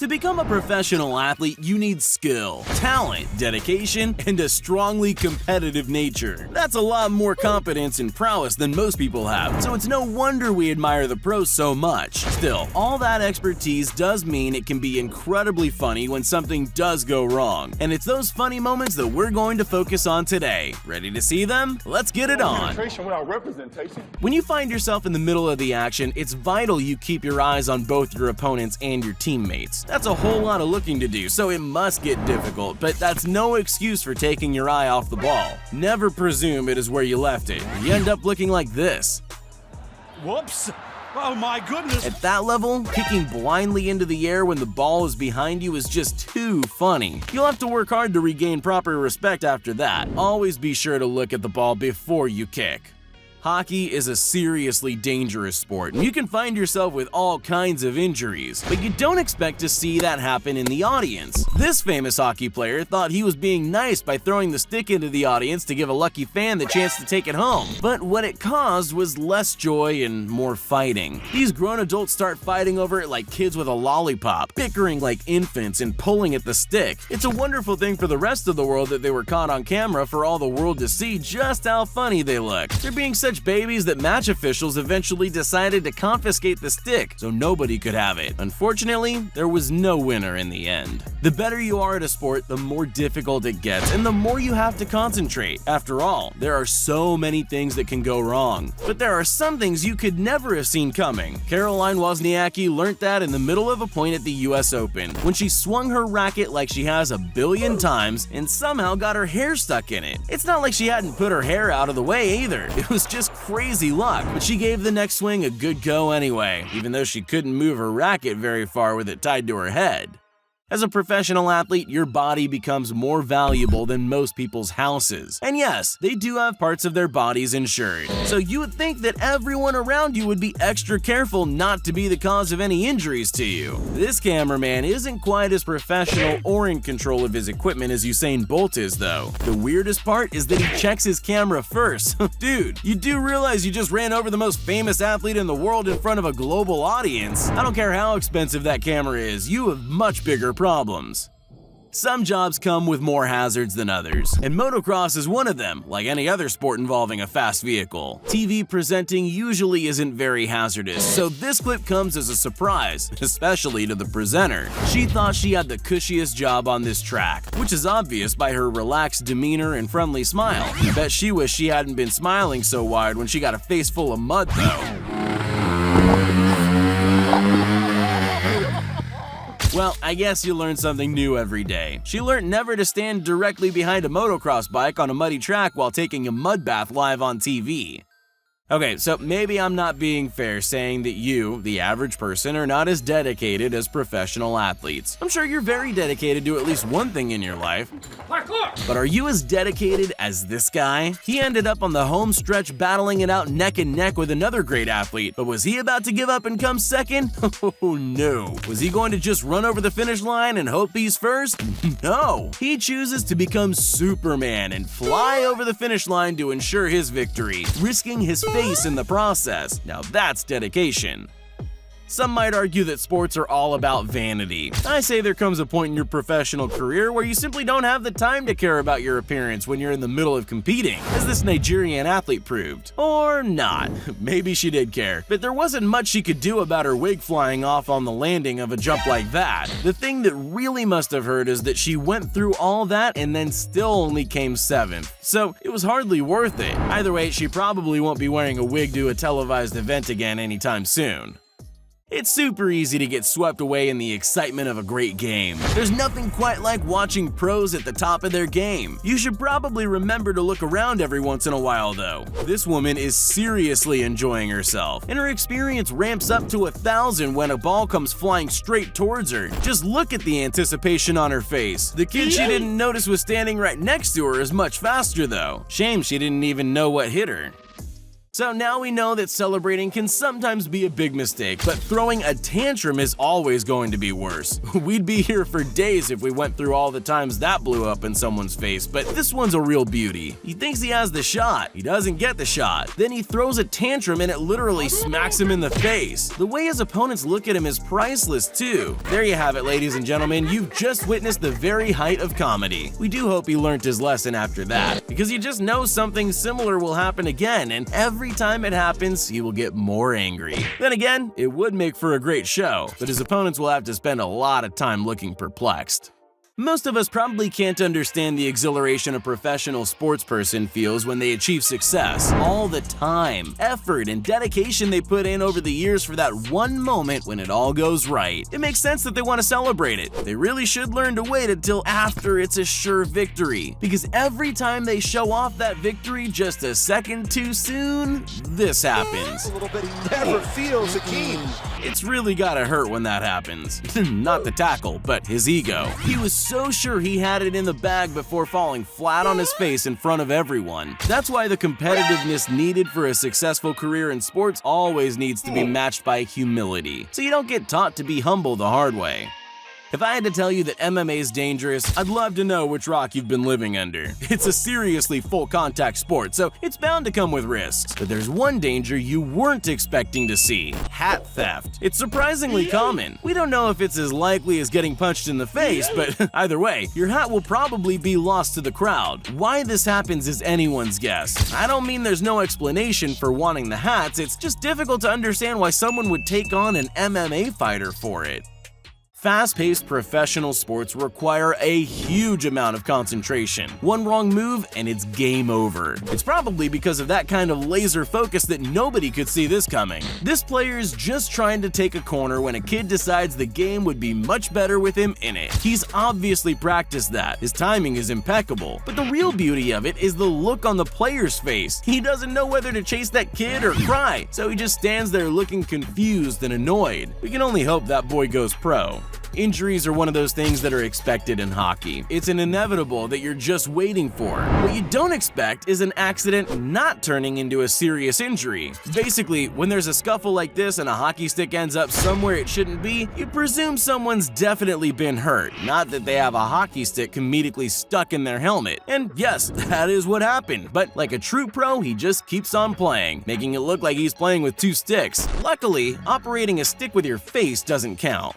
To become a professional athlete, you need skill, talent, dedication, and a strongly competitive nature. That's a lot more competence and prowess than most people have, so it's no wonder we admire the pros so much. Still, all that expertise does mean it can be incredibly funny when something does go wrong, and it's those funny moments that we're going to focus on today. Ready to see them? Let's get it on! Without representation. When you find yourself in the middle of the action, it's vital you keep your eyes on both your opponents and your teammates. That's a whole lot of looking to do, so it must get difficult, but that's no excuse for taking your eye off the ball. Never presume it is where you left it. You end up looking like this. Whoops! Oh my goodness! At that level, kicking blindly into the air when the ball is behind you is just too funny. You'll have to work hard to regain proper respect after that. Always be sure to look at the ball before you kick. Hockey is a seriously dangerous sport, and you can find yourself with all kinds of injuries, but you don't expect to see that happen in the audience. This famous hockey player thought he was being nice by throwing the stick into the audience to give a lucky fan the chance to take it home, but what it caused was less joy and more fighting. These grown adults start fighting over it like kids with a lollipop, bickering like infants and pulling at the stick. It's a wonderful thing for the rest of the world that they were caught on camera for all the world to see just how funny they look. They're being such babies that match officials eventually decided to confiscate the stick so nobody could have it. Unfortunately, there was no winner in the end. The better you are at a sport, the more difficult it gets and the more you have to concentrate. After all, there are so many things that can go wrong, but there are some things you could never have seen coming. Caroline Wozniacki learned that in the middle of a point at the US Open when she swung her racket like she has a billion times and somehow got her hair stuck in it. It's not like she hadn't put her hair out of the way either. It was just crazy luck, but she gave the next swing a good go anyway, even though she couldn't move her racket very far with it tied to her head. As a professional athlete, your body becomes more valuable than most people's houses. And yes, they do have parts of their bodies insured. So you would think that everyone around you would be extra careful not to be the cause of any injuries to you. This cameraman isn't quite as professional or in control of his equipment as Usain Bolt is, though. The weirdest part is that he checks his camera first. Dude, you do realize you just ran over the most famous athlete in the world in front of a global audience. I don't care how expensive that camera is, you have much bigger problems. Some jobs come with more hazards than others, and motocross is one of them, like any other sport involving a fast vehicle. TV presenting usually isn't very hazardous, so this clip comes as a surprise, especially to the presenter. She thought she had the cushiest job on this track, which is obvious by her relaxed demeanor and friendly smile. I bet she wished she hadn't been smiling so wide when she got a face full of mud, though. Well, I guess you learn something new every day. She learned never to stand directly behind a motocross bike on a muddy track while taking a mud bath live on TV. Okay, so maybe I'm not being fair saying that you, the average person, are not as dedicated as professional athletes. I'm sure you're very dedicated to at least one thing in your life. But are you as dedicated as this guy? He ended up on the home stretch battling it out neck and neck with another great athlete, but was he about to give up and come second? Oh no. Was he going to just run over the finish line and hope he's first? No. He chooses to become Superman and fly over the finish line to ensure his victory, risking his face in the process. Now that's dedication. Some might argue that sports are all about vanity. I say there comes a point in your professional career where you simply don't have the time to care about your appearance when you're in the middle of competing, as this Nigerian athlete proved. Or not. Maybe she did care, but there wasn't much she could do about her wig flying off on the landing of a jump like that. The thing that really must have hurt is that she went through all that and then still only came 7th. So it was hardly worth it. Either way, she probably won't be wearing a wig to a televised event again anytime soon. It's super easy to get swept away in the excitement of a great game. There's nothing quite like watching pros at the top of their game. You should probably remember to look around every once in a while though. This woman is seriously enjoying herself, and her experience ramps up to 1,000 when a ball comes flying straight towards her. Just look at the anticipation on her face. The kid she didn't notice was standing right next to her is much faster though. Shame she didn't even know what hit her. So now we know that celebrating can sometimes be a big mistake, but throwing a tantrum is always going to be worse. We'd be here for days if we went through all the times that blew up in someone's face, but this one's a real beauty. He thinks he has the shot, he doesn't get the shot, then he throws a tantrum and it literally smacks him in the face. The way his opponents look at him is priceless too. There you have it, ladies and gentlemen, you've just witnessed the very height of comedy. We do hope he learned his lesson after that, because you just know something similar will happen again, and every time it happens, he will get more angry. Then again, it would make for a great show, but his opponents will have to spend a lot of time looking perplexed. Most of us probably can't understand the exhilaration a professional sports person feels when they achieve success. All the time, effort, and dedication they put in over the years for that one moment when it all goes right. It makes sense that they want to celebrate it. They really should learn to wait until after it's a sure victory, because every time they show off that victory just a second too soon, this happens. A little bit, he never feels a key. It's really gotta hurt when that happens. Not the tackle, but his ego. He was so sure he had it in the bag before falling flat on his face in front of everyone. That's why the competitiveness needed for a successful career in sports always needs to be matched by humility, so you don't get taught to be humble the hard way. If I had to tell you that MMA is dangerous, I'd love to know which rock you've been living under. It's a seriously full-contact sport, so it's bound to come with risks. But there's one danger you weren't expecting to see: hat theft. It's surprisingly common. We don't know if it's as likely as getting punched in the face, but either way, your hat will probably be lost to the crowd. Why this happens is anyone's guess. I don't mean there's no explanation for wanting the hats, it's just difficult to understand why someone would take on an MMA fighter for it. Fast-paced professional sports require a huge amount of concentration. One wrong move and it's game over. It's probably because of that kind of laser focus that nobody could see this coming. This player is just trying to take a corner when a kid decides the game would be much better with him in it. He's obviously practiced that. His timing is impeccable. But the real beauty of it is the look on the player's face. He doesn't know whether to chase that kid or cry, so he just stands there looking confused and annoyed. We can only hope that boy goes pro. Injuries are one of those things that are expected in hockey. It's an inevitable that you're just waiting for. What you don't expect is an accident not turning into a serious injury. Basically, when there's a scuffle like this and a hockey stick ends up somewhere it shouldn't be, you presume someone's definitely been hurt, not that they have a hockey stick comedically stuck in their helmet. And yes, that is what happened, but like a true pro, he just keeps on playing, making it look like he's playing with two sticks. Luckily, operating a stick with your face doesn't count.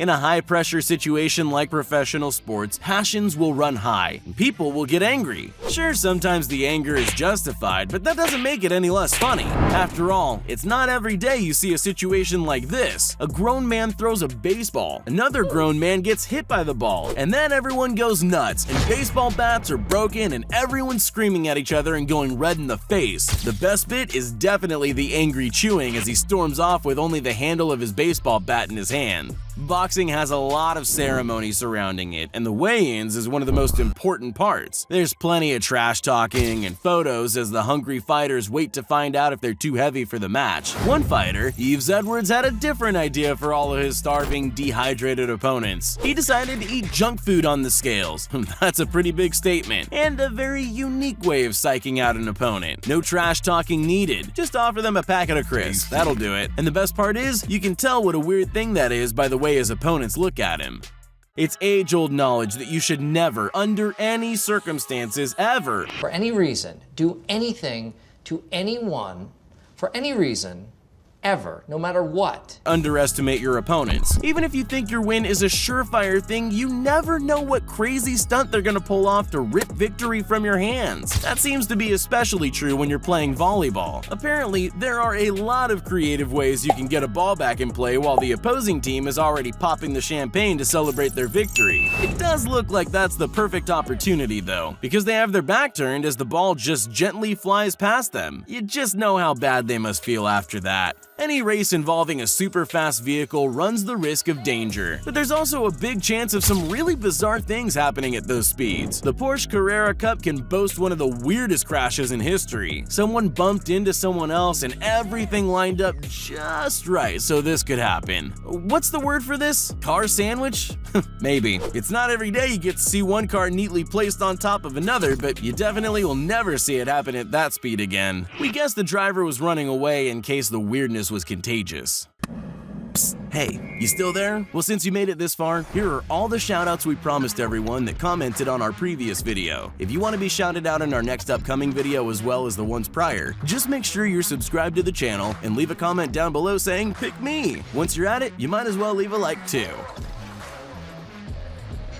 In a high-pressure situation like professional sports, passions will run high, and people will get angry. Sure, sometimes the anger is justified, but that doesn't make it any less funny. After all, it's not every day you see a situation like this. A grown man throws a baseball, another grown man gets hit by the ball, and then everyone goes nuts, and baseball bats are broken, and everyone's screaming at each other and going red in the face. The best bit is definitely the angry chewing as he storms off with only the handle of his baseball bat in his hand. Boxing has a lot of ceremony surrounding it, and the weigh-ins is one of the most important parts. There's plenty of trash talking and photos as the hungry fighters wait to find out if they're too heavy for the match. One fighter, Yves Edwards, had a different idea for all of his starving, dehydrated opponents. He decided to eat junk food on the scales. That's a pretty big statement, and a very unique way of psyching out an opponent. No trash talking needed. Just offer them a packet of crisps. That'll do it. And the best part is, you can tell what a weird thing that is by the way his opponents look at him. It's age-old knowledge that you should never, under any circumstances, ever, for any reason, do anything to anyone, for any reason, ever, no matter what, underestimate your opponents. Even if you think your win is a surefire thing, you never know what crazy stunt they're gonna pull off to rip victory from your hands. That seems to be especially true when you're playing volleyball. Apparently, there are a lot of creative ways you can get a ball back in play while the opposing team is already popping the champagne to celebrate their victory. It does look like that's the perfect opportunity though, because they have their back turned as the ball just gently flies past them. You just know how bad they must feel after that. Any race involving a super fast vehicle runs the risk of danger, but there's also a big chance of some really bizarre things happening at those speeds. The Porsche Carrera Cup can boast one of the weirdest crashes in history. Someone bumped into someone else and everything lined up just right so this could happen. What's the word for this? Car sandwich? Maybe. It's not every day you get to see one car neatly placed on top of another, but you definitely will never see it happen at that speed again. We guess the driver was running away in case the weirdness was contagious. Psst, hey, you still there? Well, since you made it this far, here are all the shoutouts we promised everyone that commented on our previous video. If you want to be shouted out in our next upcoming video as well as the ones prior, just make sure you're subscribed to the channel and leave a comment down below saying, "Pick me." Once you're at it, you might as well leave a like too.